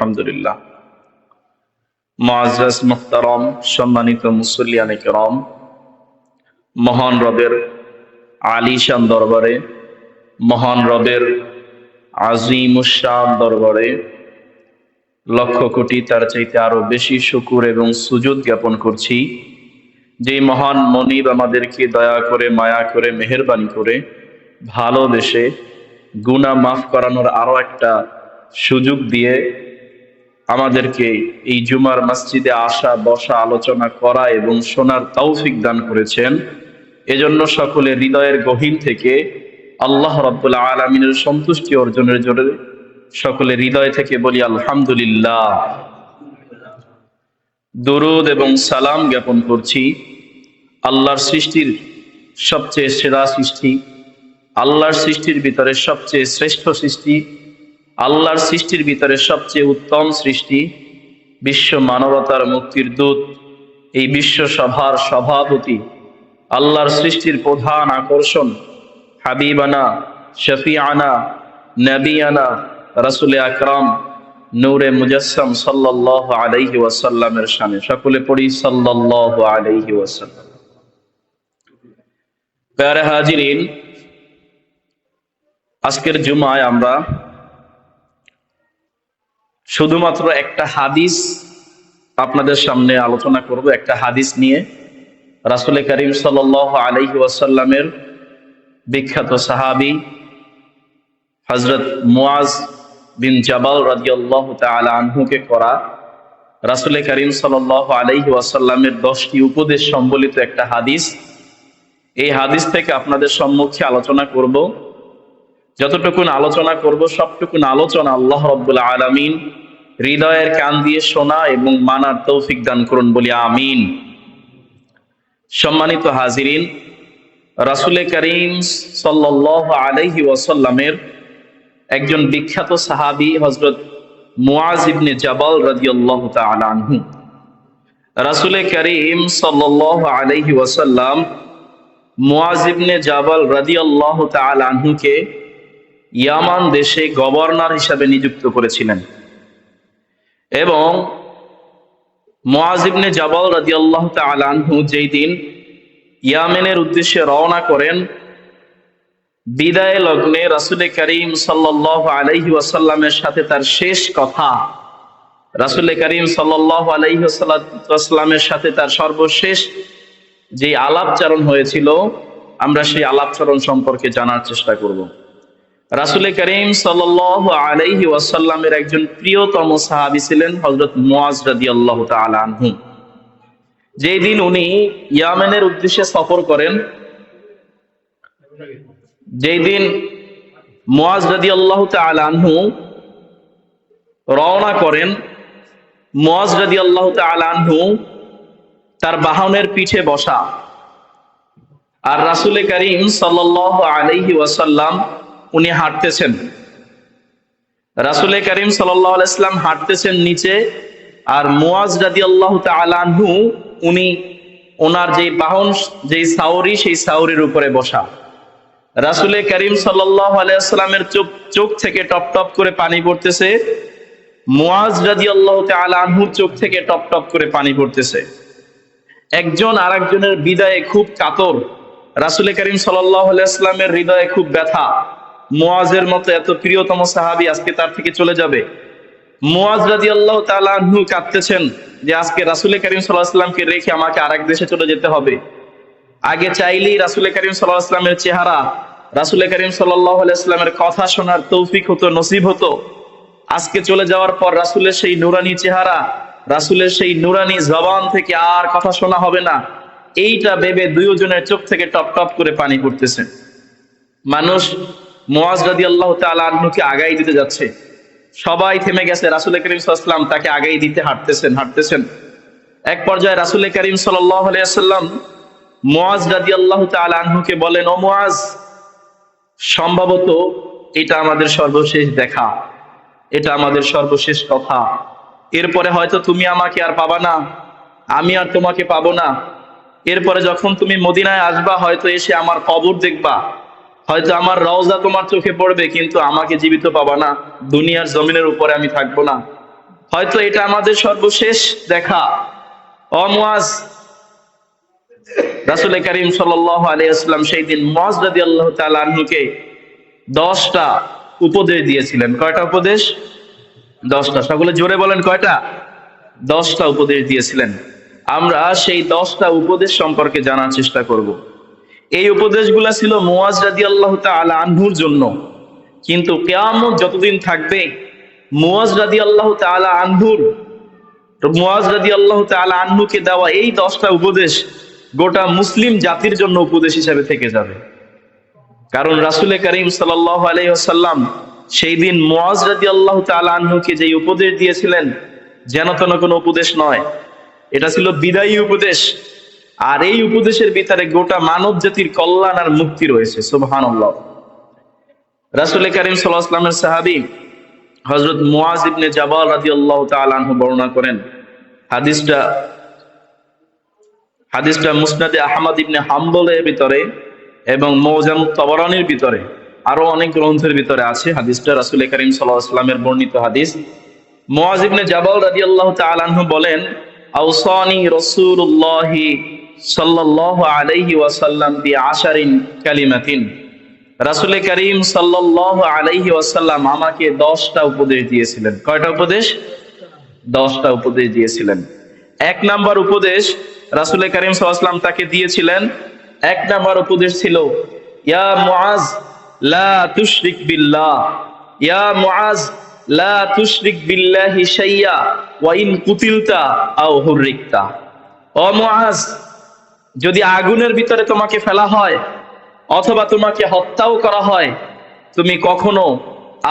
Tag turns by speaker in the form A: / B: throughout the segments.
A: আলহামদুলিল্লাহ। মুআজ্জাজ মুহতারাম, সম্মানিত মুসল্লিয়ানে কেরাম, মহান রবের আলিশান দরবারে, মহান রবের আজিমুশ-শান দরবারে লক্ষ কোটি তার চাইতে আরো বেশি শুকুর এবং সুজুদ জ্ঞাপন করছি, যে মহান মনিব আমাদেরকে দয়া করে, মায়া করে, মেহেরবানি করে, ভালোবেসে গুনাহ মাফ করানোর আরো একটা সুযোগ দিয়ে আমাদেরকে এই জুমার মসজিদে আসা, বসা, আলোচনা করা এবং শোনার তৌফিক দান করেছেন। এজন্য সকলে হৃদয়ের গভীর থেকে আল্লাহ রাব্বুল আলামিনের সন্তুষ্টি অর্জনের জন্য সকলে হৃদয় থেকে বলি আলহামদুলিল্লাহ। দরুদ এবং সালাম জ্ঞাপন করছি আল্লাহর সৃষ্টির সবচেয়ে সেরা সৃষ্টি, আল্লাহর সৃষ্টির ভিতরে সবচেয়ে শ্রেষ্ঠ সৃষ্টি, আল্লাহর সৃষ্টির ভিতরে সবচেয়ে উত্তম সৃষ্টি, বিশ্ব মানবতার মুক্তির দূত, এই বিশ্ব সভার সভাপতি, আল্লাহর সৃষ্টির প্রধান আকর্ষণ, হাবিবানা, শফিআনা, নবিয়ানা, রাসূলে আকরাম, নূরে মুজাসসাম সাল্লাল্লাহু আলাইহি ওয়াসাল্লামের শানে সকলে পড়ি সাল্লাল্লাহু আলাইহি ওয়াসাল্লাম। প্যারে হাজিরিন, আজকের জুমায় আমরা শুধুমাত্র একটা হাদিস আপনাদের সামনে আলোচনা করব, একটা হাদিস নিয়ে। রাসূল করিম সাল্লাল্লাহু আলাইহি ওয়াসাল্লামের বিখ্যাত সাহাবী হযরত মুআজ বিন জাবাল রাদিয়াল্লাহু তাআলা আনহুকে করা রাসূল করিম সাল্লাল্লাহু আলাইহি ওয়াসাল্লামের 10টি উপদেশ সম্বলিত একটা হাদিস। এই হাদিস থেকে আপনাদের সম্মুখে আলোচনা করব। যতটুকুন আলোচনা করব সবটুকুন আলোচনা আল্লাহ রাব্বুল আলামিন হৃদয়ের কান দিয়ে শোনা এবং মানার তৌফিক দান করুন, বলি আমিন। সম্মানিত হাজিরিন, রাসূল করিম সাল্লাল্লাহু আলাইহি ওয়াসাল্লামের একজন বিখ্যাত সাহাবী হযরত মুআজ ইবনে জাবাল রাদিয়াল্লাহু তাআলা আনহু, রাসূল করিম সাল্লাল্লাহু আলাইহি ওয়াসাল্লাম মুআজ ইবনে জাবাল রাদিয়াল্লাহু তাআলা আনহুকে ইয়ামান দেশে গভর্নর হিসাবে নিযুক্ত করেছিলেন এবং মুআজ ইবনে জাবাল রাদিয়াল্লাহু তাআলা আনহু যেই দিন ইয়ামেনের উদ্দেশ্যে রওনা করেন, বিদায় লগ্নে রাসূল করিম সাল্লাল্লাহু আলাইহি ওয়াসাল্লামের সাথে তার শেষ কথা, রাসূল করিম সাল্লাল্লাহু আলাইহি ওয়াসাল্লামের সাথে তার সর্বশেষ যে আলাপচারণ হয়েছিল, আমরা সেই আলাপচারণ সম্পর্কে জানার চেষ্টা করব। রাসূল করিম সাল্লাল্লাহু আলাইহি ওয়াসাল্লামের একজন প্রিয়তম সাহাবী ছিলেন হযরত মুআজ রাদিয়াল্লাহু তাআলা আনহু। যেই দিন উনি ইয়ামেনের উদ্দেশ্যে সফর করেন, যেই দিন মুআজ রাদিয়াল্লাহু তাআলা আনহু রওনা করেন, মুআজ রাদিয়াল্লাহু তাআলা আনহু তার বাহনের পিঠে বসা, আর রাসূল করিম সাল্লাল্লাহু আলাইহি ওয়াসাল্লাম উনি হাঁটতেছেন। রাসূল করিম সাল্লাল্লাহু আলাইহি ওয়াসাল্লাম হাঁটতেছেন নিচে, আর মুআজ রাদিয়াল্লাহু তাআলা আনহু উনি ওনার যে বাহন, যে সাওরি, সেই সাওরির উপরে বসা। রাসূল করিম সাল্লাল্লাহু আলাইহি ওয়াসাল্লামের চোখ থেকে টপ টপ করে পানি পড়তেছে, মুআজ রাদিয়াল্লাহু তাআলা আনহুর চোখ থেকে টপ টপ করে পানি পড়তেছে। একজন আরেকজনের বিদায়ে খুব কাতর। রাসূল করিম সাল্লাল্লাহু আলাইহি ওয়াসাল্লামের হৃদয়ে খুব ব্যথা, মুআজের মতো এত প্রিয়তম সাহাবী আজকে তার থেকে চলে যাবে। মুআজ রাদিয়াল্লাহু তাআলা আনহু কাঁদতেছেন যে আজকে রাসূল করিম সাল্লাল্লাহু আলাইহি ওয়াসাল্লামকে রেখে আমাকে আরেক দেশে চলে যেতে হবে। আগে চাইলেই রাসূল করিম সাল্লাল্লাহু আলাইহি ওয়াসাল্লামের চেহারা, রাসূল করিম সাল্লাল্লাহু আলাইহি ওয়াসাল্লামের কথা শোনার তৌফিক হতো, নসিব হতো। আজকে চলে যাওয়ার পর রাসূলের সেই নুরানি চেহারা, রাসূলের সেই নুরানি জবান থেকে আর কথা শোনা হবে না, এইটা ভেবে দুইজনের চোখ থেকে টপ টপ করে পানি পড়তেছে। মানুষ মুআজ রাদিয়াল্লাহু তাআলা আনহুকে আগাই দিতে যাচ্ছে, সবাই থেমে গেছে, রাসূল করিম সাল্লাল্লাহু আলাইহি ওয়াসাল্লাম তাকে আগাই দিতে হাঁটতেছেন। এক পর্যায়ে রাসূল করিম সাল্লাল্লাহু আলাইহি ওয়াসাল্লাম মুআজ রাদিয়াল্লাহু তাআলা আনহুকে বলেন, ও মুআজ, সম্ভবত এটা আমাদের সর্বশেষ দেখা, এটা আমাদের সর্বশেষ কথা। এরপরে হয়তো তুমি আমাকে আর পাবা না, আমি আর তোমাকে পাবো না। এরপরে যখন তুমি মদিনায় আসবা, হয়তো এসে আমার কবর দেখবা, হয়তো আমার রওজা তোমার চোখে পড়বে, কিন্তু আমাকে জীবিত পাবা না, দুনিয়ার জমিনের উপরে আমি থাকবো না। হয়তো এটা আমাদের সর্বশেষ দেখা। ও মুআজ, রাসূল করিম সাল্লাল্লাহু আলাইহি ওয়াসাল্লাম সেই দিন মুআজ রাদিয়াল্লাহু তাআলা আনহুকে 10টা উপদেশ দিয়েছিলেন। কয়টা উপদেশ? 10টা। সকলে জোরে বলেন, কয়টা? 10টা উপদেশ দিয়েছিলেন। আমরা সেই 10টা উপদেশ সম্পর্কে জানার চেষ্টা করব। এই উপদেশগুলা ছিল মুআজ রাদিয়াল্লাহু তাআলা আনহুর জন্য, কিন্তু কিয়ামত যতদিন থাকবে মুআজ রাদিয়াল্লাহু তাআলা আনহুকে দেওয়া এই 10টা উপদেশ গোটা মুসলিম জাতির জন্য উপদেশ হিসেবে থেকে যাবে। কারণ রাসূল করিম সাল্লাল্লাহু আলাইহি ওয়াসাল্লাম সেই দিন মুআজ রাদিয়াল্লাহু তাআলা আনহুকে যে উপদেশ দিয়েছিলেন, যেন তেন কোনো উপদেশ নয়, এটা ছিল বিদায়ী উপদেশ। আর এই উপদেশের ভিতরে গোটা মানব জাতির কল্যাণ আর মুক্তি রয়েছে। সুবহানাল্লাহ। রাসূল করিম সাল্লাল্লাহু আলাইহি ওয়াসাল্লামের সাহাবী হযরত মুআজ ইবনে জাবাল রাদিয়াল্লাহু তাআলা আনহু বর্ণনা করেন। হাদিসটা মুসনাদে আহমদ ইবনে হাম্বলের ভিতরে এবং মুজামুত তাবারানির ভিতরে আরো অনেক গ্রন্থের ভিতরে আছে। হাদিসটা রাসূল করিম সাল্লাল্লাহু আলাইহি ওয়াসাল্লামের বর্ণিত হাদিস। মুআজ ইবনে জাবাল রাদিয়াল্লাহু তাআলা আনহু বলেন, আওসানি রাসূলুল্লাহি সাল্লাল্লাহু আলাইহি ওয়াসাল্লাম বিআশারিন কালিমাতিন। রাসূল করিম সাল্লাল্লাহু আলাইহি ওয়াসাল্লাম আমাকে 10টা উপদেশ দিয়েছিলেন। কয়টা উপদেশ? 10টা উপদেশ দিয়েছিলেন। এক নাম্বার উপদেশ রাসূল করিম সাল্লাল্লাহু আলাইহি ওয়াসাল্লাম তাকে দিয়েছিলেন। এক নাম্বার উপদেশ ছিল, ইয়া মুআজ লা তুশরিক বিল্লাহ, ইয়া মুআজ লা তুশরিক বিল্লাহি শাইয়া ওয়া ইন কুতিলতা আও হুররিকতা। ও মুআজ, যদি আগুনের ভিতরে তোমাকে ফেলা হয় অথবা তোমাকে হত্যাও করা হয়, তুমি কখনো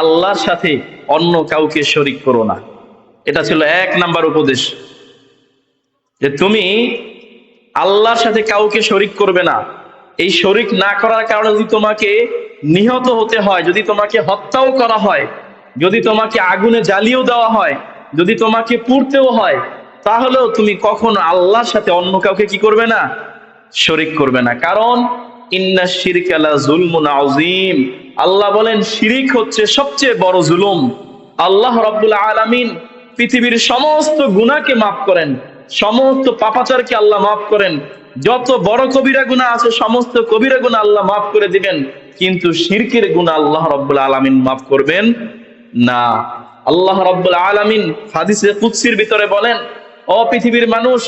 A: আল্লাহর সাথে অন্য কাউকে শরীক করো না। এটা ছিল এক নাম্বার উপদেশ, যে তুমি আল্লাহর সাথে কাউকে শরীক করবে না। এই শরীক না করার কারণে যদি তোমাকে নিহত হতে হয়, যদি তোমাকে হত্যাও করা হয়, যদি তোমাকে আগুনে জ্বালিয়েও দেওয়া হয়, যদি তোমাকে পুড়তেও হয়, তাহলেও তুমি কখনো আল্লাহর সাথে অন্য কাউকে কি করবে না? শরীক করবে না। কারণ ইন্নাশ শিরকা লা যুলমুন আযীম, আল্লাহ বলেন শিরিক হচ্ছে সবচেয়ে বড় জুলুম। আল্লাহ রাব্বুল আলামিন পৃথিবীর সমস্ত গুনাহকে মাফ করেন, সমস্ত পাপাচারকে আল্লাহ মাফ করেন। যত বড় কবিরা গুনাহ আছে সমস্ত কবিরা গুনাহ আল্লাহ মাফ করে দিবেন, কিন্তু শিরকের গুনাহ আল্লাহ রাব্বুল আলামিন মাফ করবেন না। আল্লাহ রাব্বুল আলামিন হাদিসে কুদসির ভিতরে বলেন, ও পৃথিবীর মানুষ,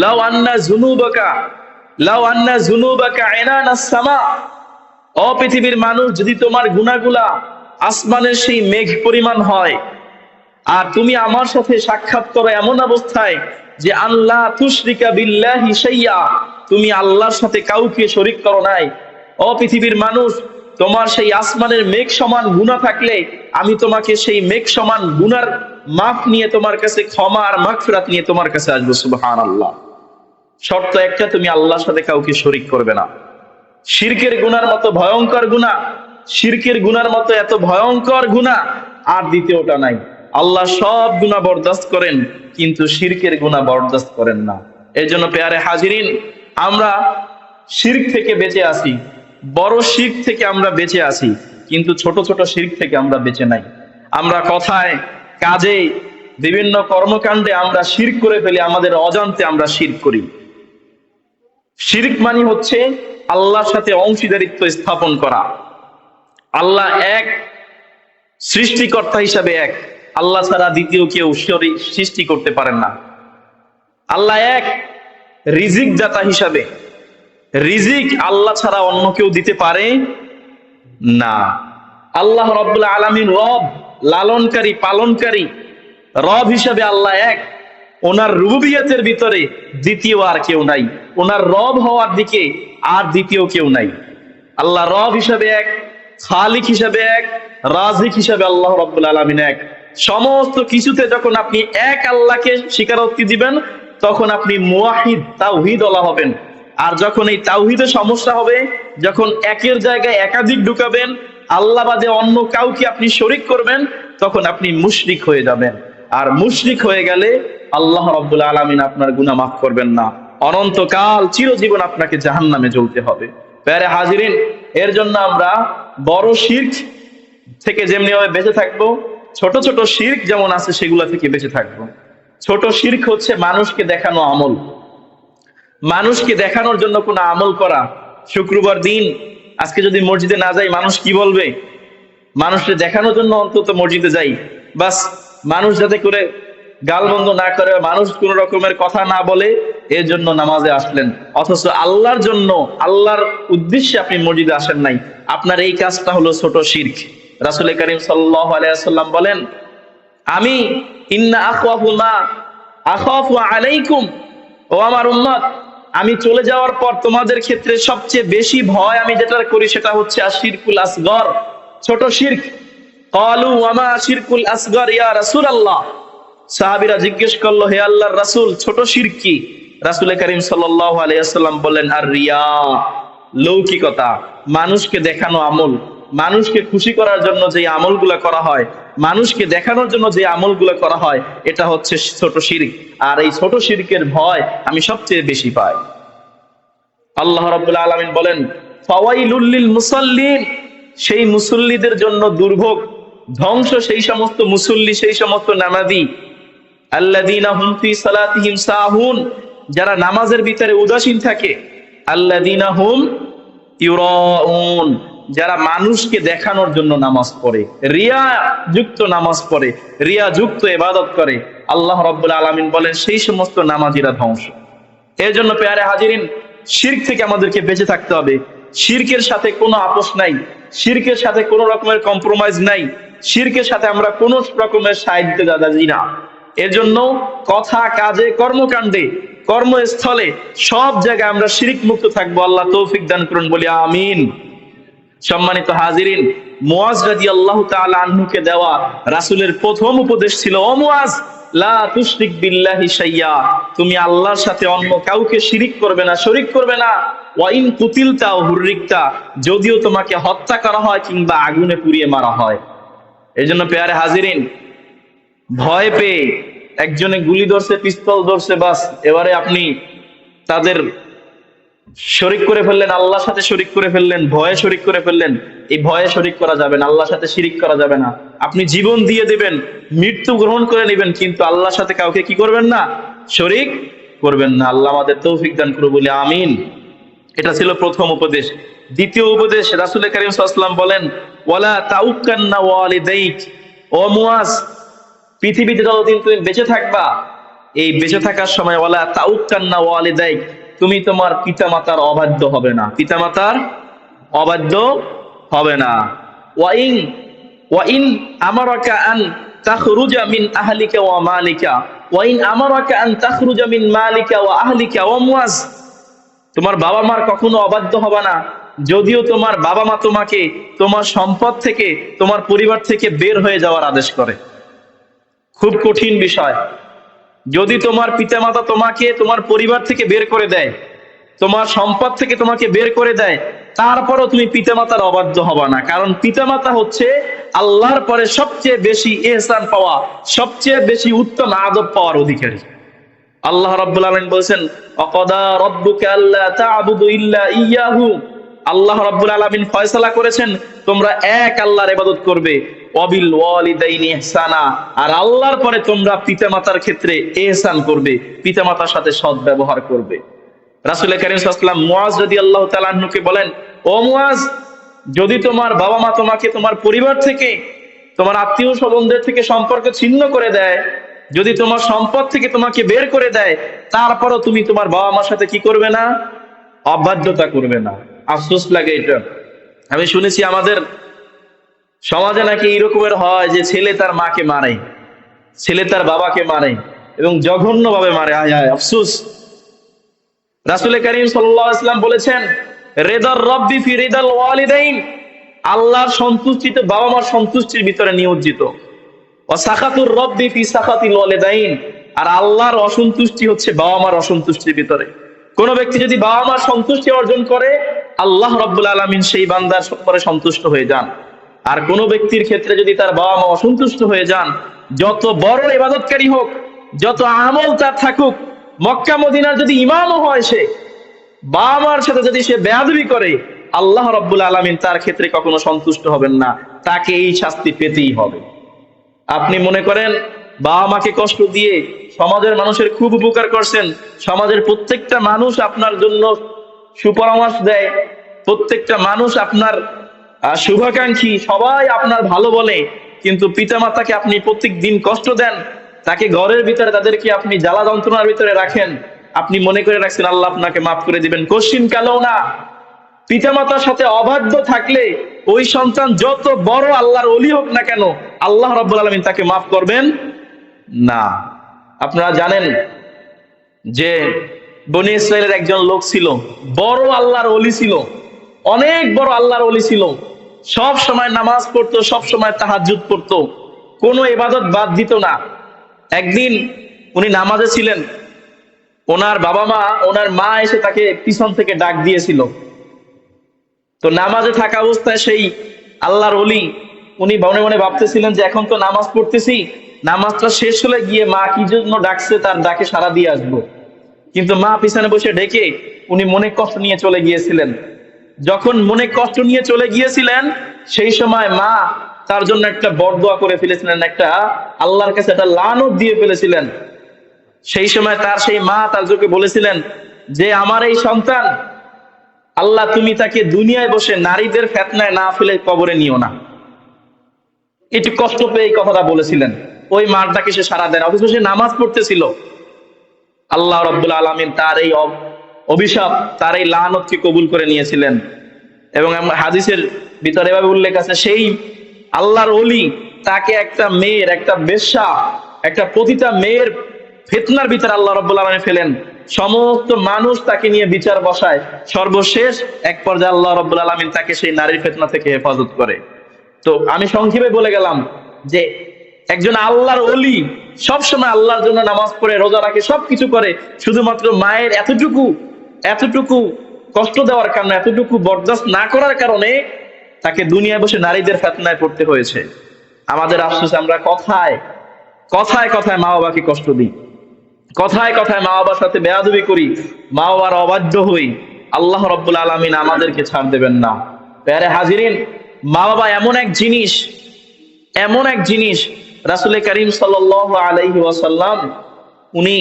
A: লাউ আন্না যুনুবাকা ইনানাস সামা, ও পৃথিবীর মানুষ, যদি তোমার গুনাহগুলা আসমানের সেই মেঘ পরিমাণ হয়, আর তুমি আমার সাথে সাক্ষাৎ করো এমন অবস্থায় যে আল্লাহ তুশরিকা বিল্লাহি শাইয়া, তুমি আল্লাহর সাথে কাউকে শরীক করো নাই, ও পৃথিবীর মানুষ, তোমার সেই আসমানের মেঘ সমান গুনাহ থাকলে আমি তোমাকে সেই মেঘ সমান গুনার মাফ নিয়ে তোমার কাছে, ক্ষমা আর মাগফিরাত নিয়ে তোমার কাছে আসবো। সুবহানাল্লাহ। শর্ত একটা, তুমি আল্লাহর সাথে কাউকে শরীক করবে না। শিরকের গুনার মতো ভয়ঙ্কর গুনাহ, শিরকের গুনার মতো এত ভয়ঙ্কর গুনাহ আর দ্বিতীয়টা নাই। আল্লাহ সব গুনাহ বরদাস্ত করেন, কিন্তু শিরকের গুনাহ বরদাস্ত করেন না। এই জন্য পেয়ারে হাজিরিন, আমরা শিরক থেকে বেঁচে আছি, বড় শিরক থেকে আমরা বেঁচে আছি, কিন্তু ছোট ছোট শিরক থেকে আমরা বেঁচে নাই। আমরা কথায়, কাজে, বিভিন্ন কর্মকাণ্ডে আমরা শিরক করে ফেলি, আমাদের অজান্তে আমরা শিরক করি। শিরক মানে হচ্ছে আল্লাহর সাথে অংশীদারিত্ব স্থাপন করা। আল্লাহ এক, সৃষ্টিকর্তা হিসাবে এক, আল্লাহ ছাড়া দ্বিতীয় কেউ সৃষ্টি করতে পারেন না। আল্লাহ এক, রিজিক দাতা হিসাবে, রিজিক আল্লাহ ছাড়া অন্য কেউ দিতে পারে না। আল্লাহ রাব্বুল আলামিন রব, লালনকারী, পালনকারী, রব হিসাবে আল্লাহ এক। ওনার রুবুবিয়তের ভিতরে দ্বিতীয় আর কেউ নাই, ওনার রব হওয়ার দিকে আর দ্বিতীয় কেউ নাই। আল্লাহ রব হিসাবে এক, খালিক হিসাবে এক, রাজিক হিসাবে আল্লাহ রাব্বুল আলামিন এক। সমস্ত কিছুতে যখন আপনি এক আল্লাহকে স্বীকারোক্তি দিবেন, তখন আপনি মুওয়াহিদ, তাওহীদ ওয়ালা হবেন। আর যখন এই তাওহীদে সমস্যা হবে, যখন একের জায়গায় একাধিক ঢুকাবেন, আল্লাহ বাদে অন্য কাউকে আপনি শরীক করবেন, তখন আপনি মুশরিক হয়ে যাবেন। আর মুশরিক হয়ে গেলে আল্লাহ রাব্বুল আলামিন আপনার গুনাহ মাফ করবেন না, অনন্তকাল চিরজীবন আপনাকে জাহান্নামে জ্বলতে হবে। প্যারে হাজিরিন, এর জন্য আমরা বড় শিরক থেকে যেমনি ভাবে বেঁচে থাকবো, ছোট ছোট শিরক যেমন আছে সেগুলা থেকে বেঁচে থাকবো। ছোট শিরক হচ্ছে মানুষকে দেখানো আমল, মানুষকে দেখানোর জন্য কোনো আমল করা। শুক্রবার দিন আজকে যদি মসজিদে না যাই মানুষ কি বলবে, মানুষকে দেখানোর জন্য অন্তত মসজিদে যাই, বাস মানুষ যাতে করে গালমন্দ না করে, মানুষ কোন রকমের কথা না বলে, এর জন্য নামাজে আসলেন। অথচ আল্লাহর জন্য, আল্লাহর উদ্দেশ্যে আপনি মসজিদে আসেন নাই। আপনার এই কাজটা হলো ছোট শিরক। রাসূল করিম সাল্লাল্লাহু আলাইহি ওয়াসাল্লাম বলেন, আমি ইন্না আখাফু মা আখাফু আলাইকুম, ও আমার উম্মত, আমি চলে যাওয়ার পর তোমাদের ক্ষেত্রে সবচেয়ে বেশি ভয় আমি যেটা করি সেটা হচ্ছে আশিরকুল আসগর, ছোট শিরক। ক্বালু ওয়া মা আশিরকুল আসগর ইয়া রাসূলুল্লাহ, সাহাবীরা জিজ্ঞেস করলো, হে আল্লাহর রাসূল, ছোট শিরক কি? রাসূল করিম সাল্লাল্লাহু আলাইহি ওয়াসাল্লাম বলেন, আর রিয়া, লৌকিকতা, মানুষকে দেখানো আমল, মানুষকে খুশি করার জন্য যে আমলগুলো করা হয়, মানুষকে দেখানোর জন্য যে আমলগুলো করা হয়, এটা হচ্ছে ছোট শিরক। আর এই ছোট শিরকের ভয় আমি সবচেয়ে বেশি পাই। আল্লাহ রাব্বুল আলামিন বলেন, ফাওয়াইলুল লিল মুসাল্লিন, সেই মুসল্লিদের জন্য দুর্ভোগ, ধ্বংস সেই সমস্ত মুসল্লি, সেই সমস্ত নামাজি, আল্লাযীনা হুম ফি সালাতিহিম সাহুন, যারা নামাজের ভিতরে উদাসীন থাকে, আল্লাযীনা হুম ইউরাউন, যারা মানুষকে দেখানোর জন্য নামাজ পড়ে, রিয়া যুক্ত নামাজ পড়ে, রিয়া যুক্ত ইবাদত করে। আল্লাহ রাব্বুল আলামিন বলেন, সেই সমস্ত নামাজিরা ধ্বংস। এর জন্য পেয়ারে হাজিরিন, শিরক থেকে আমাদেরকে বেঁচে থাকতে হবে। শিরকের সাথে কোনো আপোষ নাই, শিরকের সাথে কোনো রকমের কম্প্রোমাইজ নাই, শিরকের সাথে আমরা কোনো রকমের সাহিত্য দাদাজি না। এর জন্য কথা, কাজে, কর্মকাণ্ডে, কর্মস্থলে সব জায়গায় আমরা শিরক মুক্ত থাকবো। আল্লাহ তৌফিক দান করুন, বলি আমিন। সম্মানিত হাজিরিন, মুআজ রাদিয়াল্লাহু তাআলা আনহুকে দেওয়া রাসূলের প্রথম উপদেশ ছিল, ও মুআজ, লা তুশরিক বিল্লাহি শাইয়্যা, তুমি আল্লাহর সাথে অন্য কাউকে শিরিক করবে না, শরীক করবে না। ওয়া ইন কুতিলতা ওয়া হুররিকতা, যদিও তোমাকে হত্যা করা হয় কিংবা আগুনে পুড়িয়ে মারা হয়। এজন্য পেয়ারে হাজিরিন, ভয় পেয়ে একজনে গুলি ধরছে, পিস্তল ধরছে, বাস এবারে আপনি তাদের শরিক করে ফেললেন, আল্লাহর সাথে শরিক করে ফেললেন, ভয়ে শরিক করে ফেললেন। এই ভয়ে শরিক করা যাবে না, আল্লাহর সাথে শিরিক করা যাবে না। আপনি জীবন দিয়ে দিবেন, মৃত্যু গ্রহণ করে নেবেন, কিন্তু আল্লাহর সাথে কাউকে কি করবেন না, শরিক করবেন না। আল্লাহ আমাদের তৌফিক দান করুন, বলি আমিন। এটা ছিল প্রথম উপদেশ। দ্বিতীয় উপদেশ, রাসূল কারীম সাল্লাল্লাহু আলাইহি ওয়াসাল্লাম বলেন, ওয়ালা তাউক্কান্না ওয়ালিদাইক, ও মুআজ, পৃথিবীতে যতদিন তুমি বেঁচে থাকবা, এই বেঁচে থাকার সময় ওয়ালা তাউক্কান্না ওয়ালিদাইক, তুমি তোমার পিতামাতার অবাধ্য হবে না, পিতামাতার অবাধ্য হবে না। ওয়াইন ওয়াইন আমারাকা আন তাখরুজা মিন আহলিকা ওয়া মালিকা, ওয়াইন আমারাকা আন তাখরুজা মিন মালিকা ওয়া আহলিকা, ওয়া মুআজ, তোমার বাবা মার কখনো অবাধ্য হবে না, যদিও তোমার বাবা মা তোমাকে তোমার সম্পদ থেকে, তোমার পরিবার থেকে বের হয়ে যাওয়ার আদেশ করে। খুব কঠিন বিষয়। যদি তোমার পিতামাতা তোমাকে তোমার পরিবার থেকে বের করে দেয়, তোমার সম্পদ থেকে তোমাকে বের করে দেয়, তারপরও তুমি পিতামাতার অবাধ্য হবা না। কারণ পিতামাতা হচ্ছে আল্লাহর পরে সবচেয়ে বেশি ইহসান পাওয়া, সবচেয়ে বেশি উত্তম আদব পাওয়ার অধিকারী। আল্লাহ রাব্বুল আলামিন বলেছেন, ওয়াকাদা রাব্বুকা আল্লা তা'বুদু ইল্লা ইয়্যাহু, আল্লাহ রাব্বুল আলামিন ফয়সালা করেছেন তোমরা এক আল্লাহর ইবাদত করবে, ওয়াবিল ওয়ালিদাইনি ইহসানা, আর আল্লাহর পরে তোমরা পিতামাতার ক্ষেত্রে ইহসান করবে, পিতামাতার সাথে সৎ ব্যবহার করবে। রাসূল কারীম সাল্লাল্লাহু আলাইহি ওয়াসাল্লাম মুআজ রাদিয়াল্লাহু তাআলা আনহুকে বলেন, ও মুআজ, যদি তোমার বাবা মা তোমাকে তোমার পরিবার থেকে, তোমার আত্মীয় স্বজনদের থেকে সম্পর্ক ছিন্ন করে দেয়, যদি তোমার সম্পদ থেকে তোমাকে বের করে দেয়, তারপরও তুমি তোমার বাবা মার সাথে কি করবে না, অবাধ্যতা করবে না। আফসোস লাগে এটা। আমি শুনেছি আমাদের সমাজে নাকি এরকমের হয় যে ছেলে তার মাকে মারে, ছেলে তার বাবাকে মারে, এবং জঘন্য ভাবে মারে। হায় হায়, আফসোস। রাসূল কারীম সাল্লাল্লাহু আলাইহি ওয়াসাল্লাম বলেছেন, রিদার রাব্বি ফি রিদাল ওয়ালিদাইন, আল্লাহর সন্তুষ্টিতে বাবা মার সন্তুষ্টির ভিতরে নিয়োজিত। ওয়া সাখাতুর রাব্বি ফি সাখাতিল ওয়ালিদাইন, আর আল্লাহর অসন্তুষ্টি হচ্ছে বাবা মার অসন্তুষ্টির ভিতরে। কোন ব্যক্তি যদি বাবা মার সন্তুষ্টি অর্জন করে, আল্লাহ রাব্বুল আলামিন সেই বান্দার উপরে সন্তুষ্ট হয়ে যান। আর কোন ব্যক্তির ক্ষেত্রে যদি তার বাবা মা অসন্তুষ্ট হয়ে যান, যত বড় ইবাদতকারী হোক, যত আমল তার থাকুক, মক্কা মদিনার যদি ইমামও হয়, সে বাবা মার সাথে যদি সে বেয়াদবি করে, আল্লাহ রাব্বুল আলামিন তার ক্ষেত্রে কখনো সন্তুষ্ট হবেন না, তাকে এই শাস্তি পেতেই হবে। আপনি মনে করেন বাবা মাকে কষ্ট দিয়ে সমাজের মানুষের খুব উপকার করছেন, সমাজের প্রত্যেকটা মানুষ আপনার জন্য সুপরামর্শ দেয়, প্রত্যেকটা মানুষ আপনার শুভাকাঙ্ক্ষী, সবাই আপনার ভালো বলে, কিন্তু পিতামাতাকে আপনি প্রত্যেক দিন কষ্ট দেন, তাকে ঘরের ভিতরে তাদেরকে আপনি জ্বালা যন্ত্রণার ভিতরে রাখেন, আপনি মনে করে রাখছেন আল্লাহ আপনাকে মাফ করে দিবেন। কোশ্চিন কালেও না। পিতামাতার সাথে অবাধ্য থাকলে ওই সন্তান যত বড় আল্লাহর ওলি হোক না কেন, আল্লাহ রাব্বুল আলামিন তাকে মাফ করবেন না। আপনারা জানেন যে বনি ইসরাইলের একজন লোক ছিল, বড় আল্লাহর ওলি ছিল, অনেক বড় আল্লাহর ওলি ছিল, সব সময় নামাজ পড়তো, সব সময় তাহাজ্জুদ পড়তো, কোনো ইবাদত বাদ দিত না। একদিন উনি নামাজে ছিলেন, ওনার বাবা মা, ওনার মা এসে তাকে পিছন থেকে ডাক দিয়েছিল। তো নামাজে থাকা অবস্থায় সেই আল্লাহর ওলি উনি মনে মনে ভাবতেছিলেন যে এখন তো নামাজ পড়তেছি, নামাজটা শেষ হলে গিয়ে মা কি জন্য ডাকছে তার ডাকে সাড়া দিয়ে আসবো। কিন্তু মা পিছনে বসে ডেকে উনি মনে কষ্ট নিয়ে চলে গিয়েছিলেন। যখন মনে কষ্ট নিয়ে চলে গিয়েছিলেন, সেই সময় মা তার জন্য একটা বরদোয়া করে ফেলেছিলেন, একটা আল্লাহর কাছে একটা লানত দিয়ে ফেলেছিলেন। সেই সময় তার সেই মা তার চোখে বলেছিলেন যে আমার এই সন্তান, আল্লাহ তুমি তাকে দুনিয়ায় বসে নারীদের ফেতনায় না ফেলে কবরে নিও না। একটু কষ্ট পেয়ে এই কথাটা বলেছিলেন। ওই মার ডাকে সে সাড়া দেয়, অথচ সে নামাজ পড়তেছিল। আল্লাহ রাব্বুল আলামিন তার এই অভিশাপ, তার এই লানতকে কবুল করে নিয়েছিলেন। এবং হাদিসের ভিতরে এভাবে উল্লেখ আছে, সেই আল্লাহর ওলি তাকে একটা মেয়ের, একটা বেশ্যা, একটা পতিতা মেয়ের ফিতনার ভিতরে আল্লাহ রাব্বুল আলামিন ফেলেন, সমস্ত মানুষ তাকে নিয়ে বিচার বসায়, সর্বশেষ এক পর্যায়ে আল্লাহ রাব্বুল আলামিন তাকে সেই নারীর ফিতনা থেকে হেফাজত করে। তো আমি সংক্ষেপে বলে গেলাম যে একজন আল্লাহর ওলি সবসময় আল্লাহর জন্য নামাজ পড়ে, রোজা রাখে, সবকিছু করে, শুধুমাত্র মায়ের এতটুকু কষ্ট দেওয়ার কারণে, এতটুকু বরদাস্ত না করার কারণে তাকে দুনিয়ায় বসে নারীদের ফিতনায় পড়তে হয়েছে। আমাদের আফসোস, আমরা কথায় কথায় মা বাবাকে কষ্ট দিই, কথায় কথায় মা বাবার সাথে বেয়াদবি করি, মা বাবার অবাধ্য হই। আল্লাহ রাব্বুল আলামিন আমাদেরকে ছাড় দেবেন না। প্যারে হাজিরিন, মা বাবা এমন এক জিনিস, রাসূল করিম সাল্লাল্লাহু আলাইহি ওয়াসাল্লাম, উনি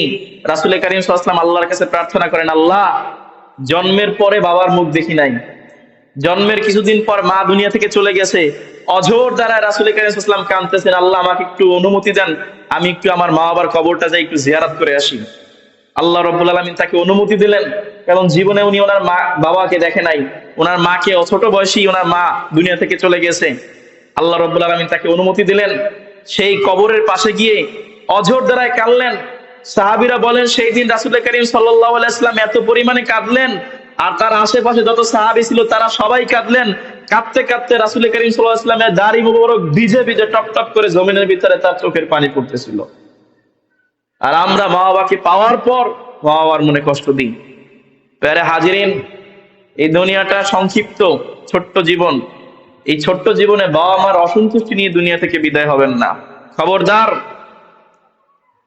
A: রাসূল করিম সাল্লাল্লাহু আলাইহি ওয়াসাল্লাম আল্লাহর কাছে প্রার্থনা করেন, আল্লাহ জন্মের পরে বাবার মুখ দেখি নাই, জন্মের কিছুদিন পর মা দুনিয়া থেকে চলে গেছে, অঝোর দ্বারা রাসূল করিম সাল্লাল্লাহু আলাইহি ওয়াসাল্লাম কাঁদতেছেন, আল্লাহ আমাকে একটু অনুমতি দেন, আমি একটু আমার মা বাবার কবরটা যাই একটু জিয়ারত করে আসি। আল্লাহ রাব্বুল আলামিন তাকে অনুমতি দিলেন, কারণ জীবনে উনি ওনার মা বাবাকে দেখে নাই, ওনার মাকে ছোট বয়সী ওনার মা দুনিয়া থেকে চলে গেছে। আল্লাহ রাব্বুল আলামিন তাকে অনুমতি দিলেন, সেই কবরের পাশে গিয়ে অঝোর দ্বারায় কাঁদলেন। সাহাবীরা বলেন সেই দিন রাসূল করিম সাল্লাল্লাহু আলাইহি ওয়াসাল্লাম এত পরিমাণে কাঁদলেন, আর তার আশেপাশে যত সাহাবী ছিল তারা সবাই কাঁদলেন। কাঁদতে কাঁদতে রাসূল করিম সাল্লাল্লাহু আলাইহি ওয়াসাল্লামের দাড়ি মুবারক ভিজে ভিজে টপ টপ করে জমিনের ভিতরে তার চোখের পানি পড়তেছিল। আর আমরা মা বাবাকে পাওয়ার পর মা বাবার মনে কষ্ট দিই। প্যারে হাজিরিন, এই দুনিয়াটা সংক্ষিপ্ত, ছোট্ট জীবন। এই ছোট্ট জীবনে বাবা মার অসন্তুষ্টি নিয়ে দুনিয়া থেকে বিদায় হবেন না। খবরদার,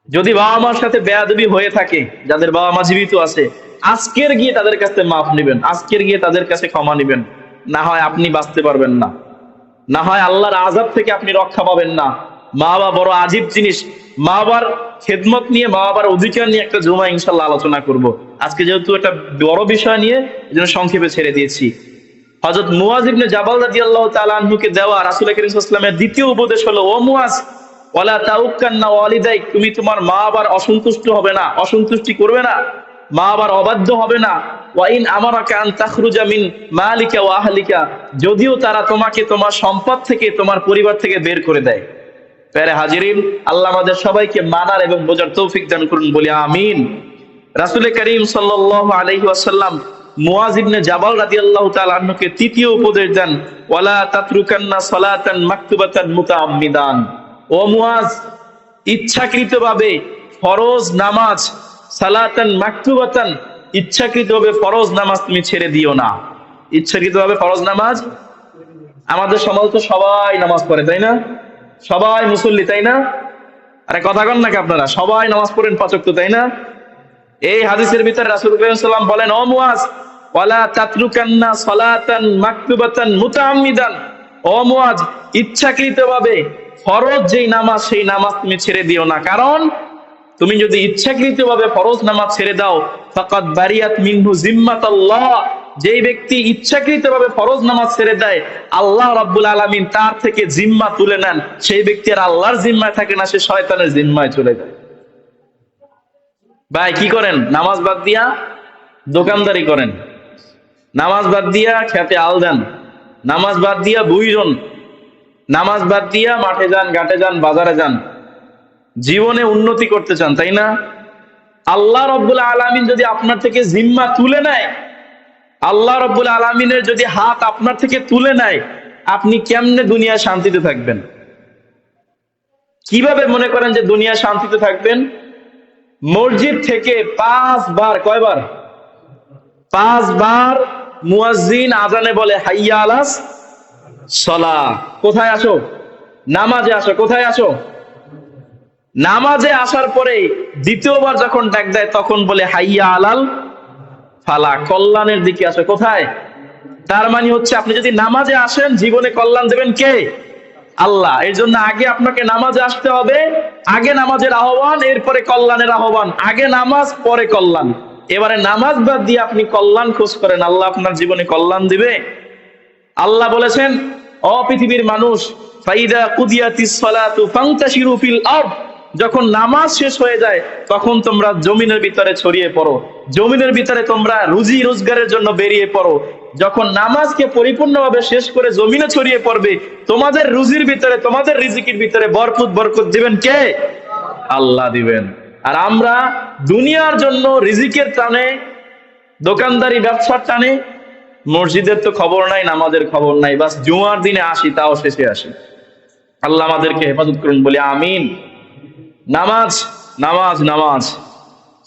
A: যদি বাবা মার সাথে বেয়াদবি হয়ে থাকে, যাদের বাবা মা জীবিত আছে, আজকের গিয়ে তাদের কাছে মাফ নেবেন, আজকের গিয়ে তাদের কাছে ক্ষমা নেবেন, না হয় আপনি বাঁচতে পারবেন না, না হয় আল্লাহর আযাব থেকে আপনি রক্ষা পাবেন না। মা বাবা বড় আজীব জিনিস। মা বাবার খেদমত নিয়ে, মা বাবার অধিকার নিয়ে একটা জুমা ইনশাল্লাহ আলোচনা করব। আজকে যেহেতু একটা বড় বিষয় নিয়ে, এজন্য সংক্ষেপে ছেড়ে দিয়েছি। হযরত মুআয ইবনে জাবাল রাদিয়াল্লাহু তাআলা আনহুকে দেওয়া রাসূল করিম সাল্লাল্লাহু আলাইহি ওয়াসাল্লামের দ্বিতীয় উপদেশ হলো, ও মুআয, ওয়ালা তাউক্কান্না ওয়ালিদাইক, তুমি তোমার মা বাবার অসন্তুষ্ট হবে না, অসন্তুষ্টি করবে না, মা বাবার অবাধ্য হবে না। ওয়া ইন আমারাকা আন তাখরুজা মিন মালিকা ওয়া আহলিকা, যদিও তারা তোমাকে তোমার সম্পদ থেকে, তোমার পরিবার থেকে বের করে দেয়। প্যারে হাজিরিন, আল্লাহ আমাদের সবাইকে মানার এবং বোঝার তৌফিক দান করুন, বলি আমিন। রাসূল করিম সাল্লাল্লাহু আলাইহি ওয়াসাল্লাম মুআয ইবনে জাবাল রাদিয়াল্লাহু তাআলা আনহুকে তৃতীয় উপদেশ দেন, ওয়ালা তাতরুকান্না সালাতান মাকতুবাতান মুতাআম্মিদান। ও মুআয, ইচ্ছাকৃতভাবে ফরজ নামাজ, সালাতান মাকতুবাতান, ইচ্ছাকৃতভাবে ফরজ নামাজ তুমি ছেড়ে দিও না। ইচ্ছাকৃতভাবে ফরজ নামাজ, আমাদের সমাজ তো সবাই নামাজ পড়ে, তাই না? সবাই মুসল্লি, তাই না? আরে কথা কন নাকি আপনারা? সবাই নামাজ পড়েন 5 ওয়াক্ত, তাই না? এই হাদিসের ভিতরে রাসূল করিম সাল্লাল্লাহু আলাইহি ওয়াসাল্লাম বলেন, ও মুআয, ওয়ালা তাতরুকান্না সালাতান মাকতুবাতান মুতাআম্মিদান। ও মুআয, ইচ্ছাকৃতভাবে ফরজ যেই নামাজ সেই নামাজ তুমি ছেড়ে দিও না। কারণ তুমি যদি ইচ্ছাকৃতভাবে ফরজ নামাজ ছেড়ে দাও, ফাকাদ বারিয়াত মিনহু জিম্মাতাল্লাহ, যেই ব্যক্তি ইচ্ছাকৃতভাবে ফরজ নামাজ ছেড়ে দেয়, আল্লাহ রাব্বুল আলামিন তার থেকে জিম্মা তুলে নেন। সেই ব্যক্তি আর আল্লাহর জিম্মায় থাকে না, সে শয়তানের জিম্মায় চলে যায়। ভাই কি করেন? নামাজ বাদ দিয়া দোকানদারি করেন, নামাজ বাদ দিয়া খেতে আল দেন, নামাজ বাদ দিয়া বুইরন, নামাজ বাদ দিয়া মাঠে যান, ঘাটে যান, বাজারে যান, জীবনে উন্নতি করতে চান, তাই না? আল্লাহ রাব্বুল আলামিন যদি আপনার থেকে জিম্মা তুলে নেয়, আল্লাহ রাব্বুল আলামিনের যদি হাত আপনার থেকে তুলে নেয়, আপনি কেমনে দুনিয়ায় শান্তিতে থাকবেন? কিভাবে মনে করেন যে দুনিয়ায় শান্তিতে থাকবেন? মসজিদ থেকে 5 বার, কয়বার? 5 বার মুয়াজ্জিন আজানে বলে হাইয়া আলাস সালাহ। কোথায় আসো? নামাজে আসো। কোথায় আসো? নামাজে আসার পরে দ্বিতীয়বার যখন ডাক দেয় তখন বলে হাইয়া আলাল ফালাহ, কল্যাণের দিকে আসো। কোথায়? তার মানে হচ্ছে আপনি যদি নামাজে আসেন, জীবনে কল্যাণ দেবেন কে? আল্লাহ। এর জন্য আগে আপনাকে নামাজে আসতে হবে, আগে নামাজের আহ্বান, এরপরে কল্যাণের আহ্বান। আগে নামাজ, পরে কল্যাণ। এবারে নামাজ বাদ দিয়ে আপনি কল্যাণ খোঁজ করেন, আল্লাহ আপনার জীবনে কল্যাণ দিবে। আল্লাহ বলেছেন, ও পৃথিবীর মানুষ, ফাইদা কুদিয়াতিস সালাতু ফান্তাশিরু ফিল আরদ, যখন নামাজ শেষ হয়ে যায় তখন তোমরা জমিনের ভিতরে ছড়িয়ে পড়ো, জমিনের ভিতরে তোমরা রুজি রোজগারের জন্য বেরিয়ে পড়ো। যখন নামাজকে পরিপূর্ণভাবে শেষ করে জমিনে ছড়িয়ে পড়বে, তোমাদের রুজির ভিতরে, তোমাদের রিজিকের ভিতরে বরকত বরকত দিবেন কে? আল্লাহ দিবেন। আর আমরা দুনিয়ার জন্য রিজিকের টানে, দোকানদারি ব্যবসার টানে, মসজিদের তো খবর নাই, নামাজের খবর নাই, বাস জুমার দিনে আসি, তাও শেষে আসি। আল্লাহ আমাদেরকে হেফাজত করুন, বলি আমিন। নামাজ, নামাজ, নামাজ,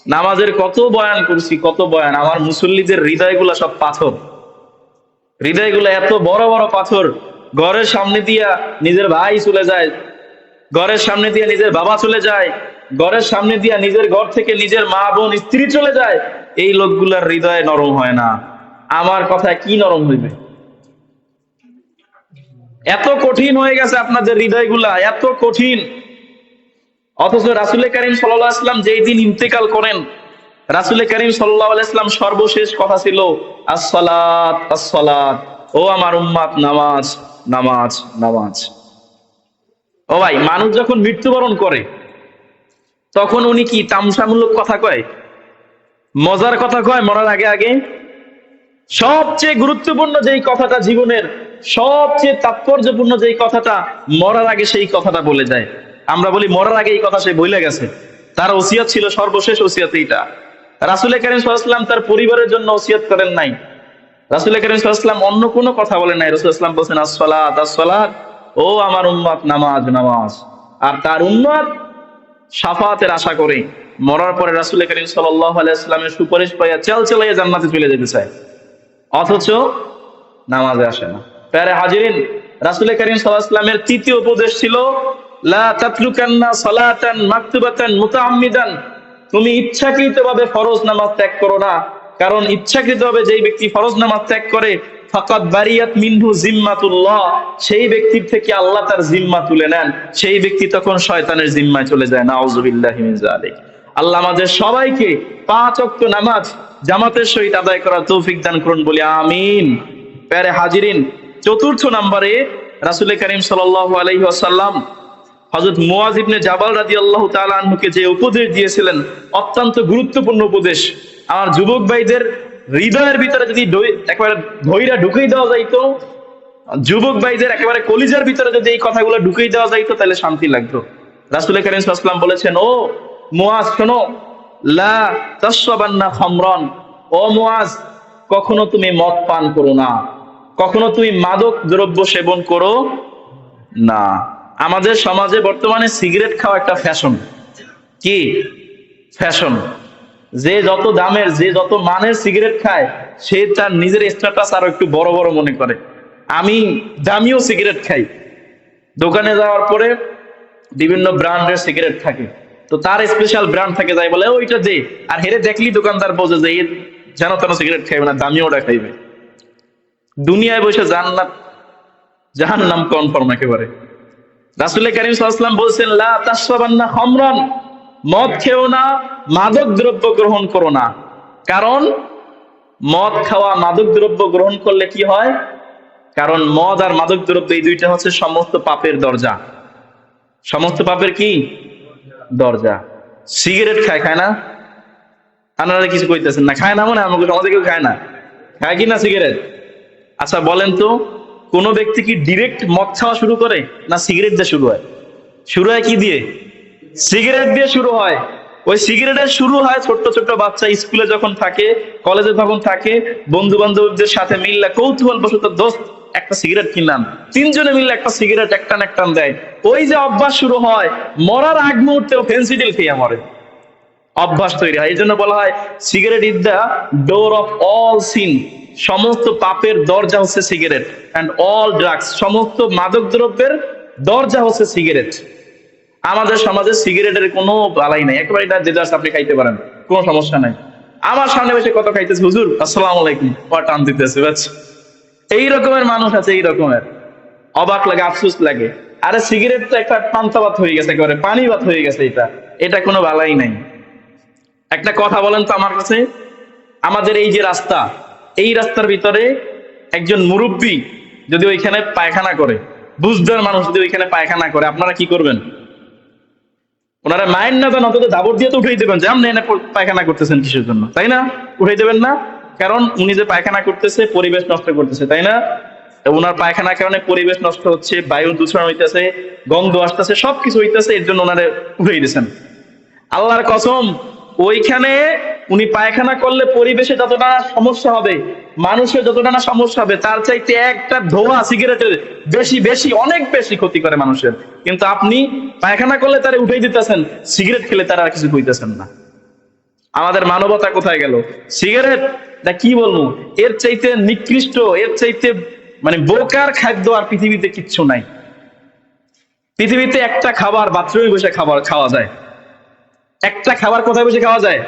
A: নামাজের কত বয়ান করছি, কত বয়ান। আমার মুসল্লিদের হৃদয়গুলা সব পাথর, হৃদয়গুলো এত বড় বড় পাথর। ঘরের সামনে দিয়া নিজের ভাই চলে যায়, ঘরের সামনে দিয়া নিজের বাবা চলে যায়, ঘরের সামনে দিয়া নিজের ঘর থেকে নিজের মা বোন স্ত্রী চলে যায়। এই লোকগুলার হৃদয় নরম হয় না। আমার কথায় কি নরম হইবে? এত কঠিন হয়ে গেছে আপনাদের হৃদয়গুলা, এত কঠিন। অথচ রাসূল করিম সাল্লাল্লাহু আলাইহি ওয়াসাল্লাম যেই দিন ইন্তেকাল করেন, রাসূল করিম সাল্লাল্লাহু আলাইহি ওয়াসাল্লাম সর্বশেষ কথা ছিল আসসালাত, আসসালাত। ও আমার উম্মত, নামাজ, নামাজ, নামাজ। ও ভাই, মানুষ যখন মৃত্যুবরণ করে তখন উনি কি তামসামূলক কথা কয়, মজার কথা কয় মরার আগে আগে? সবচেয়ে গুরুত্বপূর্ণ যেই কথাটা, জীবনের সবচেয়ে তাৎপর্যপূর্ণ যেই কথাটা, মরার আগে সেই কথাটা বলে যায়। আমরা বলি মরার আগে এই কথা সে বলে গেছে, তার ওসিয়ত ছিল, সর্বশেষ ওসিয়ত এইটা। রাসূল করিম সাল্লাল্লাহু আলাইহি ওয়াসাল্লাম তার পরিবারের জন্য ওসিয়ত করেন নাই, রাসূল করিম সাল্লাল্লাহু আলাইহি ওয়াসাল্লাম অন্য কোনো কথা বলেন নাই। রাসূল সাল্লাল্লাহু আলাইহি ওয়াসাল্লাম বলেছেন আসসালাত, আসসালাত। ও আমার উম্মত, নামাজ, নামাজ। আর তার উম্মত শাফাতের আশা করে মরার পরে রাসূল করিম সাল্লাল্লাহু আলাইহি ওয়াসাল্লামের সুপারিশ পাইয়া চালাইয়া জান্নাতে চলে যেতে চায়, অথচ নামাজে আসে না। প্যারে হাজিরিন, রাসূল করিম সাল্লাল্লাহু আলাইহি ওয়াসাল্লামের তৃতীয় উপদেশ ছিল লা তাতরুকান্না সালাতান মাকতুবাতান মুতাআম্মিদান, তুমি ইচ্ছাকৃতভাবে ফরজ নামাজ ত্যাগ করো না। কারণ ইচ্ছাকৃতভাবে যেই ব্যক্তি ফরজ নামাজ ত্যাগ করে, ফাকাদ বারিয়াত মিনহু জিম্মাতুল্লাহ, সেই ব্যক্তির থেকে আল্লাহ তার জিম্মা তুলে নেন। সেই ব্যক্তি তখন শয়তানের জিম্মায় চলে যায়। নাউযুবিল্লাহি মিন যালিক। আল্লাহ আমাদের সবাইকে 5 ওয়াক্ত নামাজ জামাতের সহিত আদায় করার তৌফিক দান করুন, বলি আমিন। প্যারে হাজিরিন, চতুর্থ নম্বরে রাসূল করিম সাল্লাল্লাহু আলাইহি ওয়াসাল্লাম হযরত মুআয ইবনে জাবাল রাদিয়াল্লাহু তাআলা আনহুকে যে উপদেশ দিয়েছিলেন, অত্যন্ত গুরুত্বপূর্ণ উপদেশ। আমার যুবক ভাইদের হৃদয়ের ভিতরে যদি একেবারে ধইরা ঢুকিয়ে দেওয়া যাইতো, যুবক ভাইদের একেবারে কলিজার ভিতরে যদি এই কথাগুলো ঢুকিয়ে দেওয়া যাইতো, তাহলে শান্তি লাগতো। রাসূল করিম সাল্লাল্লাহু আলাইহি ওয়াসাল্লাম বলেছেন, ও মুআয শোনো, লা তাশরাবান্না খামরান, ও মুআয কখনো তুমি মদ পান করো না, কখনো তুমি মাদক দ্রব্য সেবন করো না। আমাদের সমাজে বর্তমানে সিগারেট খাওয়া একটা ফ্যাশন। কি ফ্যাশন? যে যত দামের, যে যত মানের সিগারেট খায়, সে তার নিজের স্ট্যাটাস আরো একটু বড় বড় মনে করে। আমি দামিও সিগারেট খাই, দোকানে যাওয়ার পরে বিভিন্ন ব্র্যান্ডের সিগারেট থাকে, তো তার স্পেশাল ব্র্যান্ড থাকে, যাই বলে ওইটা দে। আর হেরে দেখলি দোকানদার বোঝে যে যেন তেন সিগারেট খাইবে না, দামিও ওটা খাইবে। দুনিয়ায় বসে জান্নাত জাহান্নাম কনফার্ম একেবারে। রাসূল কারীম সাল্লাল্লাহু আলাইহি ওয়াসাল্লাম বলছেন, লা তাশরাবান্না খামরান, মদ খেও না, মাদক দ্রব্য গ্রহণ করো না। কারণ মদ খাওয়া, মাদক দ্রব্য গ্রহণ করলে কি হয়? কারণ মদ আর মাদক দ্রব্য এই দুইটা হচ্ছে সমস্ত পাপের দরজা। সমস্ত পাপের কি দরজা? সিগারেট খায় না? আপনারা কিছু কইতেছেন না, খায় না মানে আমাকে সমাজে কেউ খায় না, খায় কি না সিগারেট? আচ্ছা বলেন তো, কোন ব্যক্তি কি ডিরেক্ট মদ খাওয়া শুরু করে, না সিগারেট দিয়ে শুরু হয়? শুরু হয় কি দিয়ে? সিগারেট দিয়ে শুরু হয়। ওই সিগারেটের শুরু হয় ছোট্ট ছোট্ট বাচ্চা স্কুলে যখন থাকে, কলেজে যখন থাকে, বন্ধু বান্ধবদের সাথে মিললে কৌতূহল বশত, দোস্ত একটা সিগারেট কিনলাম, তিনজনে মিললে একটা সিগারেট একটান একটান দেয়। ওই যে অভ্যাস শুরু হয়, মরার আগ মুহূর্তেও ফেন্সিডিল খেয়ে মরে, অভ্যাস তৈরি হয়। এই জন্য বলা হয় cigarette is the door of all sin, সমস্ত পাপের দরজা হচ্ছে সিগারেট, অ্যান্ড অল ড্রাগস, সমস্ত মাদক দ্রব্যের দরজা হচ্ছে সিগারেট। আমাদের সমাজে সিগারেটের কোনো বালাই নাই, একেবারে এটা যে আপনি খাইতে পারেন, কোনো সমস্যা নাই। আমার সামনে বসে কত খাইতেছে, হুজুর আসসালামু আলাইকুম, টান দিতেছে, বুঝছো? এই রকমের মানুষ আছে, এই রকমের, অবাক লাগে, আফসোস লাগে। আরে সিগারেট তো একটা পান্তা ভাত হয়ে গেছে, একেবারে পানি ভাত হয়ে গেছে, এটা কোনো বালাই নাই। একটা কথা বলেন তো আমার কাছে, আমাদের এই যে রাস্তা, এই রাস্তার ভিতরে একজন মুরব্বী যদি ওইখানে পায়খানা করে, বুঝদার মানুষ যদি ওইখানে পায়খানা করে, আপনারা কি করবেন? ওনারা মায়ের না দেন, অন্তত দাবর দিয়ে তো উঠেই দেবেন যে আপনি এনে পায়খানা করতেছেন কিসের জন্য, তাই না? উঠেই দেবেন না? কারণ উনি যে পায়খানা করতেছে, পরিবেশ নষ্ট করতেছে, তাই না? ওনার পায়খানার কারণে পরিবেশ নষ্ট হচ্ছে, বায়ু দূষণ হইতেছে, গন্ধ আসতেছে, সবকিছু হইতেছে, এর জন্য ওনারে উঠেই দিয়েছেন। আল্লাহর কসম, ওইখানে উনি পায়খানা করলে পরিবেশে যতটা সমস্যা হবে, মানুষের যতটা না সমস্যা হবে, তার চাইতে একটা ধোঁয়া সিগারেটের বেশি বেশি অনেক বেশি ক্ষতি করে মানুষের। কিন্তু আপনি পায়খানা করলে তারা উঠেই দিতেছেন, সিগারেট খেলে তারা আর কিছু কইতেছেন না। আমাদের মানবতা কোথায় গেল? সিগারেট কি বলবো, এর চাইতে নিকৃষ্ট, এর চাইতে মানে বোকার খাদ্য আর পৃথিবীতে কিচ্ছু নাই। পৃথিবীতে একটা খাবার বাথরুমে বসে খাওয়া যায়, একটা খাবার কোথায় বসে খাওয়া যায়?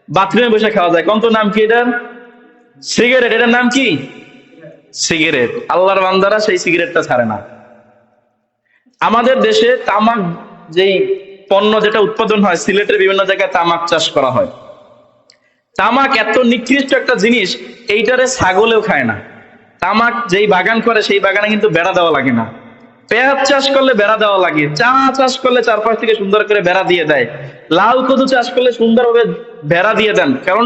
A: বাথরুমে বসে খাওয়া যায়। কোন তো নাম কি এটার? সিগারেট। এটার নাম কি? সিগারেট। আল্লাহর বান্দারা সেই সিগারেটটা ছাড়ে না। আমাদের দেশে তামাক যেই পণ্য যেটা উৎপাদন হয়, সিলেটের বিভিন্ন জায়গায় তামাক চাষ করা হয়। তামাক এত নিকৃষ্ট একটা জিনিস, এইটারে ছাগলেও খায় না। তামাক যেই বাগান করে, সেই বাগানে কিন্তু বেড়া দেওয়া লাগে না। পেঁয়াজ চাষ করলে বেড়া দেওয়া লাগে, চা চাষ করলে চারপাশ থেকে সুন্দর করে বেড়া দিয়ে দেয়, লাউ কদু চাষ করলে সুন্দরভাবে বেড়া দিয়ে দেন, কারণ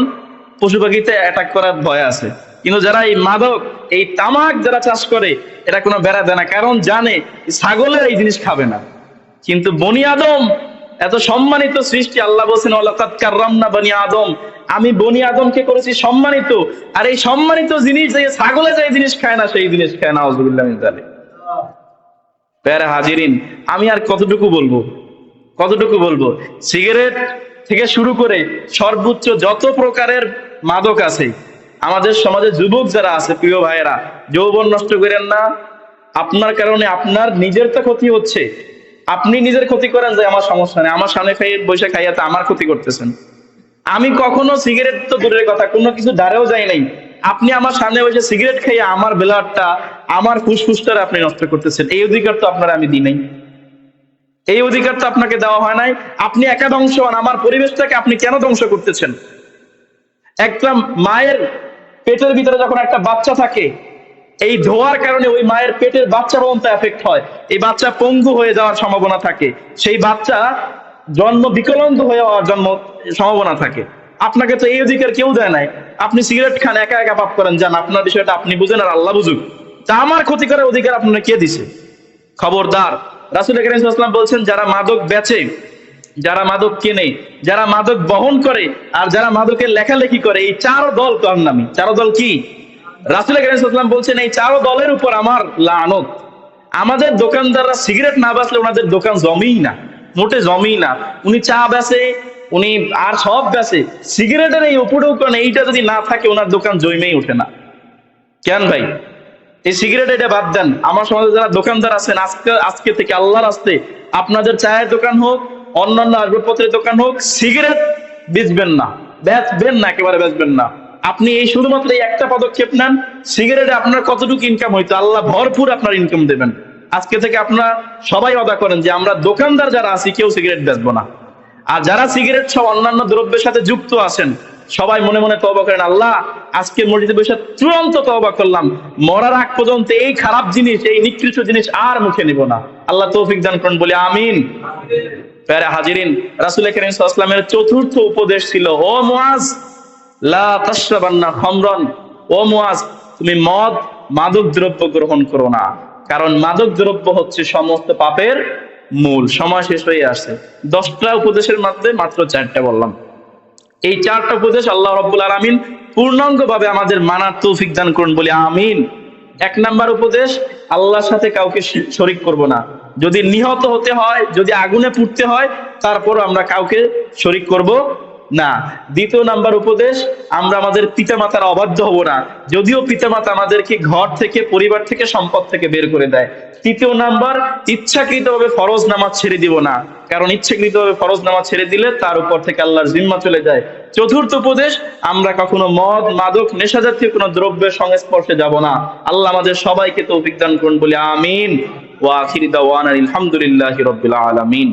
A: পশু পাখিতে অ্যাটাক করার ভয় আছে। কিন্তু যারা এই মাদক, এই তামাক যারা চাষ করে, এটা কোনো বেড়া দেয় না, কারণ জানে ছাগলের এই জিনিস খাবে না। কিন্তু বনি আদম এত সম্মানিত সৃষ্টি, আল্লাহ বলছেন ওয়ালাকাদ কাররামনা বনি আদম, আমি বনি আদমকে করেছি সম্মানিত, আর এই সম্মানিত জিনিস যে ছাগলে যে জিনিস খায় না, সেই জিনিস খায় না। আউযুবিল্লাহি মিন যালিক। প্যারা হাজিরিন, আমি আর কতটুকু বলবো? সিগারেট থেকে শুরু করে সর্বোচ্চ যত প্রকারের মাদক আছে, আমাদের সমাজে যুবক যারা আছে, প্রিয় ভাইয়েরা, যৌবন নষ্ট করেন না। আপনার কারণে আপনার নিজের তো ক্ষতি হচ্ছে। আপনি নিজের ক্ষতি করেন যে আমার সমস্যা নেই, আমার সামনে বসে খাইয়াতে আমার ক্ষতি করতেছেন। আমি কখনো সিগারেট তো দূরের কথা, কোনো কিছু ধারেও যাই নাই। আপনি আমার সামনে বসে সিগারেট খাইয়া আমার ব্লাডটা, আমার ফুসফুসটা আপনি নষ্ট করতেছেন। এই অধিকার তো আপনার আমি দিই নাই, এই অধিকার তো আপনাকে দেওয়া হয় নাই। আপনি একা ধ্বংস হন, আমার পরিবেশটাকে আপনি কেন ধ্বংস করতেছেন? একটা মায়ের পেটের ভিতরে যখন একটা বাচ্চা থাকে, এই ধোয়ার কারণে ওই মায়ের পেটের বাচ্চা পর্যন্ত এফেক্ট হয়, এই বাচ্চা পঙ্গু হয়ে যাওয়ার সম্ভাবনা থাকে, সেই বাচ্চা জন্ম বিকলাঙ্গ হয়ে যাওয়ার সম্ভাবনা থাকে। আপনাকে তো এই অধিকার কেউ দেয় নাই। আপনি সিগারেট খান, একা একা পাপ করেন, যান, আপনার বিষয়টা আপনি বুঝেন আর আল্লাহ বুঝুক। তা আমার ক্ষতি করার অধিকার আপনারা কে দিছে? খবরদার। রাসূল কারীম সাল্লাল্লাহু আলাইহি ওয়াসাল্লাম বলছেন, যারা মাদক বেচে, যারা মাদক কেনে, যারা মাদক বহন করে, আর যারা মাদকের লেখালেখি করে, এই চার দল জাহান্নামী। চার দল কি? রাসূল কারীম সাল্লাল্লাহু আলাইহি ওয়াসাল্লাম বলছেন, এই চার দলের উপর আমার লানত। আমাদের দোকানদাররা সিগারেট না বেচলে ওনাদের দোকান জমেই না, মোটে জমেই না। উনি চা বেচে, উনি আর সব বেচে, সিগারেটের এই উপরেও কারণ এইটা যদি না থাকে, ওনার দোকান জমেই ওঠে না। কেন ভাই? এই সিগারেট এটা বাদ দেন। আমার সমাজে যারা দোকানদার আছেন, আজকে থেকে আল্লাহর রাস্তে, আপনাদের চায়ের দোকান হোক, অন্যান্য আসবাবপত্রের দোকান হোক, সিগারেট বেচবেন না, একেবারে বেচবেন না। আপনি এই শুধুমাত্র এই একটা পদক্ষেপ নেন, সিগারেটে আপনার কতটুকু ইনকাম হইতো, আল্লাহ ভরপুর আপনার ইনকাম দেবেন। আজকে থেকে আপনারা সবাই ওয়াদা করেন যে আমরা দোকানদার যারা আছি কেউ সিগারেট বেচবো না। আর যারা সিগারেট সহ অন্যান্য দ্রব্যের সাথে যুক্ত আছেন সবাই মনে মনে তওবা করেন, আল্লাহ আজকে মসজিদে বসে চূড়ান্ত তওবা করলাম, মরার আগ পর্যন্ত এই খারাপ জিনিস, এই নিকৃষ্ট জিনিস আর মুখে নিব না। আল্লাহ তৌফিক দান করুন, বলি আমিন। প্যারা হাজিরিন, রাসূল কারীম সাল্লাল্লাহু আলাইহি ওয়াসাল্লামের চতুর্থ উপদেশ ছিল, ও মুআজ লা তাশরাবান্না খামরান, ও মুআজ তুমি মদ মাদক দ্রব্য গ্রহণ করো না, কারণ মাদক দ্রব্য হচ্ছে সমস্ত পাপের মূল। সময় শেষ হয়ে আসছে, 10টা উপদেশের মধ্যে মাত্র 4টা বললাম। এই 4টা উপদেশ আল্লাহ রাব্বুল আলামিন পূর্ণাঙ্গ ভাবে আমাদের মানার তৌফিক দান করুন, বলি আমিন। 1 নাম্বার উপদেশ, আল্লাহর সাথে কাউকে শরীক করব না। যদি নিহত হতে হয়, যদি আগুনে পুড়তে হয়, তারপর আমরা কাউকে শরীক করব না। 2 নাম্বার উপদেশ, আমরা আমাদের পিতামাতার অবাধ্য হব না, যদিও পিতামাতা আমাদেরকে ঘর থেকে, পরিবার থেকে, সম্পদ থেকে বের করে দেয়। 3 নাম্বার, ইচ্ছাকৃতভাবে ফরজ নামাজ ছেড়ে দিব না, কারণ ইচ্ছাকৃতভাবে ফরজ নামাজ ছেড়ে দিলে তার উপর থেকে আল্লাহর জিম্মা চলে যায়। 4র্থ উপদেশ, আমরা কখনো মদ মাদক নেশা জাতীয় কোনো দ্রব্যের সংস্পর্শে যাব না। আল্লাহ আমাদের সবাইকে তৌফিক দান করুন, বলি আমিন। ওয়া আখিরু দাওয়ানা আলহামদুলিল্লাহি রাব্বিল আলামিন।